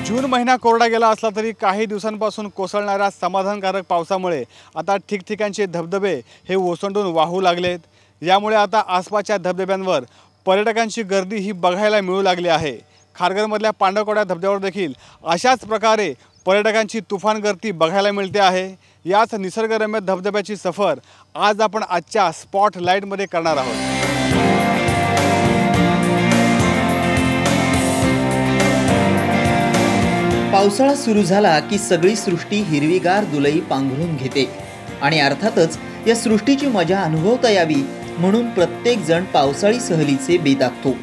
जून महिना कोरडा गेला असला तरी काही दिवसांपासून कोसळणाऱ्या समाधानकारक पावसामुळे आता ठिकठिकाणचे धबधबे हे ओसंडून वाहू लागलेत। यामुळे आता आसपासच्या धबधब्यांवर पर्यटकांची गर्दी ही बघायला मिळू लागली आहे। खारघरमधल्या पांडवकडा धबधब्यावर देखील अशाच प्रकारे पर्यटकांची तुफान गर्दी बघायला मिळते आहे। याच निसर्गरम्य धबधब्याची सफर आज आपण आजच्या स्पॉटलाइटमध्ये करणार आहोत। पावसाळा सुरू झाला की सगळी सृष्टी हिरवीगार दुलई पांघरून घेते आणि अर्थातच या सृष्टीची मजा अनुभवता यावी म्हणून प्रत्येक जण पावसाळी सहलीचे बेत आखतो।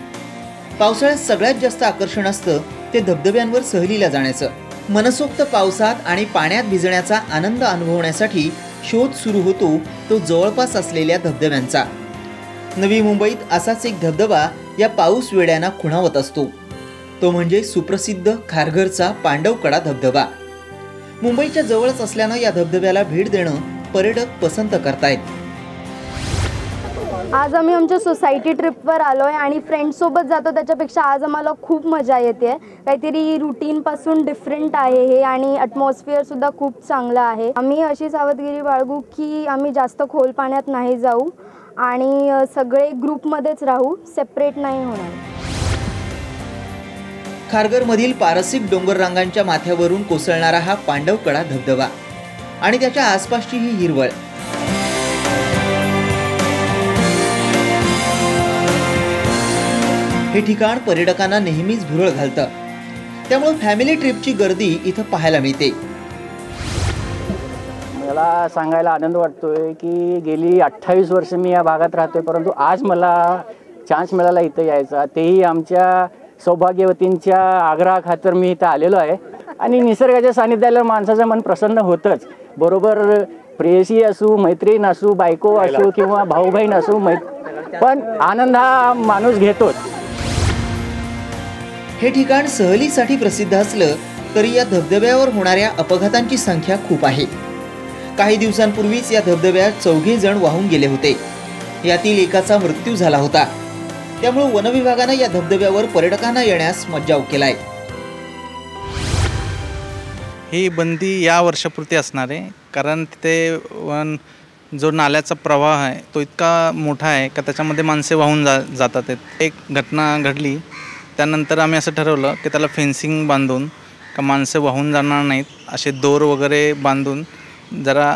पावसाळ्यात सगळ्यात जास्त आकर्षण असतं ते धबधब्यांवर सहलीला जाण्याचं। मनसोक्त पावसात आणि पाण्यात भिजण्याचा आनंद अनुभवण्यासाठी शोध सुरू होतो तो जवळपास असलेल्या धबधब्यांचा। नवी मुंबईत असाच एक धबधबा या पाऊस वेड्यांना खुणावत असतो, तो म्हणजे सुप्रसिद्ध खारघरचा पांडवकडा धबधबा। मुंबईच्या जवळच असल्यानं या धबधब्याला भेट देणं पर्यटक पसंत करतायत। आज आम्ही आमच्या सोसायटी ट्रिपवर आलोय आणि फ्रेंड्स सोबत जातो, त्याच्यापेक्षा आज आम्हाला खूप मजा येते। काहीतरी रूटीन पासून डिफरंट आहे हे आणि ॲटमॉस्फिअर सुद्धा खूप चांगलं आहे। आम्ही अशी सावधगिरी बाळगू की आम्ही जास्त खोल पाण्यात नाही जाऊ आणि सगळे ग्रुपमध्येच राहू, सेपरेट नाही होणार। खारघरमधील पारसिक डोंगर रांगांच्या माथ्यावरून कोसळणारा हा पांडवकडा धबधबा आणि त्याच्या आसपासची ही हिरवळ, हे ठिकाण पर्यटकांना नेहमीच भुरळ घालतं। त्यामुळे फॅमिली ट्रिपची गर्दी इथं पाहायला मिळते। मला सांगायला आनंद वाटतोय की गेली 28 वर्ष मी या भागात राहतोय, परंतु आज मला चान्स मिळाला इथं यायचा, तेही आमच्या सौभाग्यवतींच्या आग्रहाखातर मी इथं आलेलो आहे। आणि निसर्गाच्या सानिध्याला माणसाचं मन प्रसन्न होतंच, बरोबर प्रेयसी असू, मैत्रीण असू, बायको असू किंवा भाऊ बहीण असू, पण आनंद हा माणूस घेतोच। हे ठिकाण सहलीसाठी प्रसिद्ध असलं तरी या धबधब्यावर होणाऱ्या अपघातांची संख्या खूप आहे। काही दिवसांपूर्वीच या धबधब्यात 4 जण वाहून गेले होते, यातील एकाचा मृत्यू झाला होता। त्यामुळे वनविभागानं या धबधब्यावर पर्यटकांना येण्यास मज्जाव केलाय। ही बंदी या वर्षापुरती असणार आहे, कारण तिथे जो नाल्याचा प्रवाह आहे तो इतका मोठा आहे का त्याच्यामध्ये माणसे वाहून जातात। एक घटना घडली, त्यानंतर आम्ही असं ठरवलं की त्याला फेन्सिंग बांधून का माणसं वाहून जाणार नाहीत, असे दोर वगैरे बांधून जरा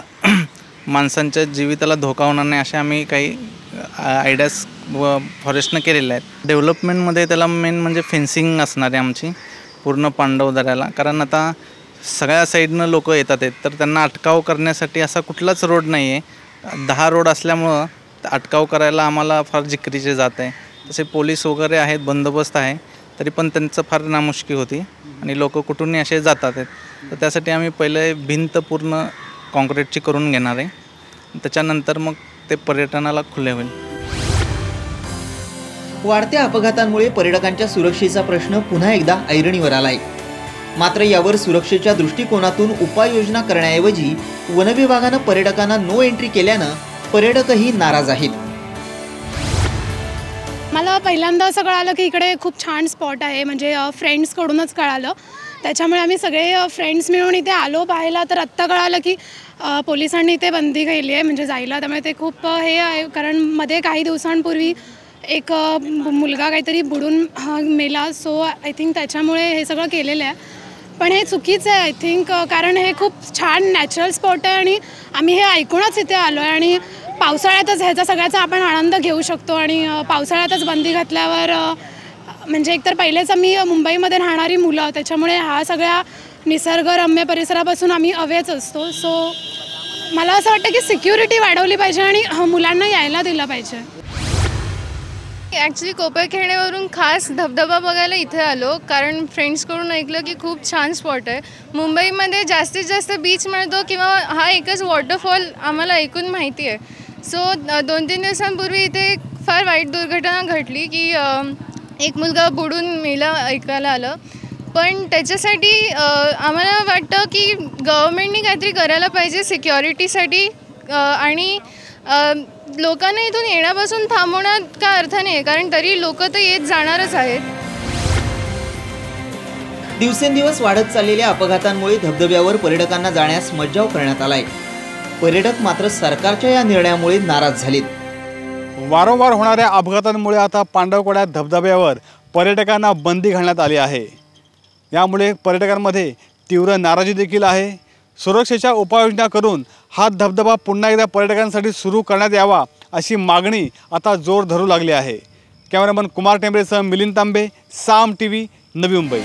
माणसांच्या जीविताला धोका होणार नाही असे आम्ही काही आयडियाज फॉरेस्टनं केलेल्या आहेत। डेव्हलपमेंटमध्ये त्याला मेन म्हणजे फेन्सिंग असणार आहे आमची पूर्ण पांडव दऱ्याला, कारण आता सगळ्या साईडनं लोक येतात आहेत, तर त्यांना अटकाव करण्यासाठी असा कुठलाच रोड नाही आहे। 10 रोड असल्यामुळं अटकाव करायला आम्हाला फार जिकरीचे जात आहे। तसे पोलीस वगैरे आहेत, बंदोबस्त आहे, तरी पण त्यांचं फार नामुष्की होती आणि लोक कुठूनही असे जातात आहेत। तर त्यासाठी आम्ही पहिले भिंत पूर्ण कॉन्क्रीटची करून घेणार आहे, त्याच्यानंतर मग ते पर्यटनाला खुले होईल। वाढत्या अपघातांमुळे पर्यटकांच्या सुरक्षेचा प्रश्न पुन्हा एकदा ऐरणीवर आलाय। मात्र यावर सुरक्षेच्या दृष्टिकोनातून उपाययोजना करण्याऐवजी वनविभागानं पर्यटकांना नो एंट्री केल्यानं पर्यटकही नाराज आहेत। मला पहिल्यांदा असं कळालं की इकडे खूप छान स्पॉट आहे, म्हणजे फ्रेंड्सकडूनच कळालं। त्याच्यामुळे आम्ही सगळे फ्रेंड्स मिळून इथे आलो पाहायला, तर आत्ता कळालं की पोलिसांनी इथे बंदी केली आहे म्हणजे जायला। त्यामुळे ते खूप हे आहे, कारण मध्ये काही दिवसांपूर्वी एक मुलगा काहीतरी बुडून मेला, सो आय थिंक त्याच्यामुळे हे सगळं केलेलं आहे। पण हे चुकीचं आहे आय थिंक, कारण हे खूप छान नॅचरल स्पॉट आहे आणि आम्ही हे ऐकूनच इथे आलो आहे आणि पावसाळ्यातच ह्याचा सगळ्याचा आपण आनंद घेऊ शकतो। आणि पावसाळ्यातच बंदी घातल्यावर म्हणजे एकतर पहिलेच आम्ही मुंबईमध्ये राहणारी मुलं, त्याच्यामुळे हा सगळ्या निसर्गरम्य परिसरापासून आम्ही अवेच असतो। सो मला असं वाटतं की सिक्युरिटी वाढवली पाहिजे आणि मुलांना यायला दिलं पाहिजे। ॲक्च्युली कोपरखेरणेवरून खास धबधबा बघायला इथे आलो, कारण फ्रेंड्सकडून ऐकलं की खूप छान स्पॉट आहे। मुंबईमध्ये जास्तीत जास्त बीच मिळतो किंवा हा एकच वॉटरफॉल आम्हाला ऐकून माहिती आहे। सो 2-3 दिवसांपूर्वी इथे फार वाईट दुर्घटना घडली की एक मुलगा बुडून मेला ऐकायला आलं। पण त्याच्यासाठी आम्हाला वाटतं की गव्हर्नमेंटनी काहीतरी करायला पाहिजे सिक्युरिटीसाठी, आणि लोकांना इथून येण्यापासून थांबवण्यात काय अर्थ नाही, कारण तरी लोक तर येत जाणारच आहेत। दिवसेंदिवस वाढत चाललेल्या अपघातांमुळे धबधब्यावर पर्यटकांना जाण्यास मज्जाव करण्यात आलाय। पर्यटक मात्र सरकारच्या या निर्णयामुळे नाराज झालेत। वारंवार होणाऱ्या अपघातांमुळे आता पांडवकवडा धबधब्यावर पर्यटकांना बंदी घालण्यात आली आहे। यामुळे पर्यटकांमध्ये तीव्र नाराजी देखील आहे। सुरक्षेच्या उपाययोजना करून हा धबधबा पुन्हा एकदा पर्यटकांसाठी सुरू करण्यात यावा अशी मागणी आता जोर धरू लागली आहे। कॅमेरामन कुमार टेंबरेसह मिलिंद तांबे, साम टीव्ही, नवी मुंबई।